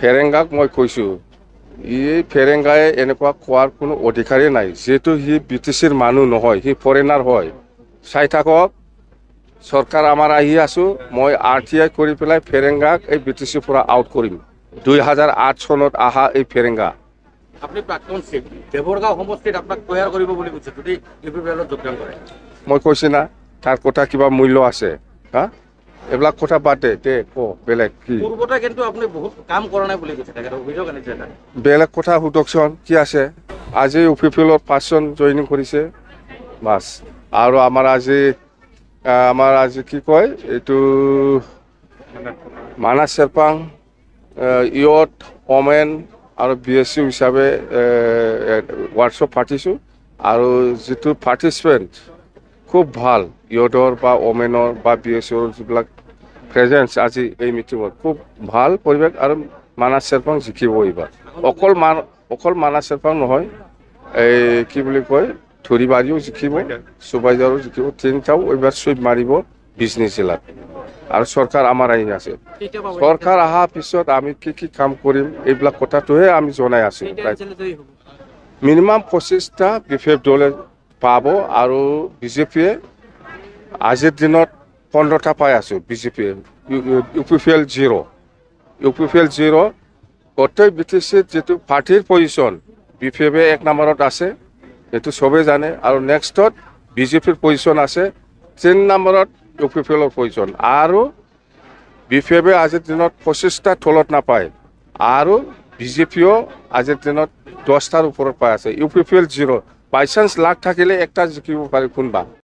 ফেৰেংগাক মই কৈছোঁ এই ফেৰেংগাই এনেকুৱা কোৱাৰ কোনো অধিকাৰেই নাই যিহেতু সি BTCৰ মানুহ নহয় সি ফৰেনাৰ হয় চাই থাকক চৰকাৰ আমাৰ আহি আছোঁ মই RTI কৰি পেলাই ফেৰেংগাক এই BTCৰ পৰা আউট কৰিম 2008 চনত আহা এই ফেৰেংগা আপুনি প্ৰাক্তন চিফ দেৱৰগাঁও সমষ্টিত আপোনাক তৈয়াৰ কৰিব বুলি কৈছে যদি UPPLত যোগদান কৰে মই কৈছোঁ না তাৰ কথা কিবা মূল্য আছে হা এইবিলাক কথা বাদে দে বেলেগ কি পূৰ্বতে কিন্তু আপুনি বহুত কাম কৰা নাই বুলি কৈছে তেখেতৰ অভিযোগ আনিছে এটা বেলেগ কথা সুধকচোন কি আছে আজি UPPLত 5জন জইনিং কৰিছে বাছ আৰু আমাৰ আজি কি কয় এইটো মানাস চেৰপাং ইয়থ ওমেন আৰু BSU হিচাপে ৱৰ্কশ্বপ পাতিছোঁ আৰু যিটো পাৰ্টিচিপেণ্ট খুব ভাল ইয়থৰ বা ওমেনৰ বা BSUৰ যিবিলাক প্ৰেজেন্স আজি এই মিটিঙত খুব ভাল পৰিৱেশ আৰু মানাস চেৰপাং জিকিব এইবাৰ অকল মানাস চেৰপাং নহয় এই কি বুলি কয় ধৰিবাৰীও জিকিব চুবাইজাৰো জিকিব তিনিটাও এইবাৰ চুইপ মাৰিব বিজনী জিলাত আৰু চৰকাৰ আমাৰ আহি আছে চৰকাৰ অহাৰ পিছত আমি কি কাম কৰিম এইবিলাক কথাটোহে আমি জনাই আছোঁ মিনিমাম 25টা BPF দলে পাব আৰু BJPয়ে আজিৰ দিনত 15টা পাই আছোঁ BJPয়ে UPPL 0 গোটেই BTCত যিটো পাৰ্টিৰ পজিশ্যন BPFে 1 নম্বৰত আছে এইটো চবেই জানে আৰু নেক্সটত BJPৰ পজিশ্যন আছে 3 নম্বৰত UPPLৰ পজিশ্যন আৰু BPFে আজিৰ দিনত 25টা তলত নাপায় আৰু BJPও আজিৰ দিনত 10টাৰ ওপৰত পাই আছে UPPL 0 বাই চান্স লাখ থাকিলে একটা জিকিব পাৰে কোনবা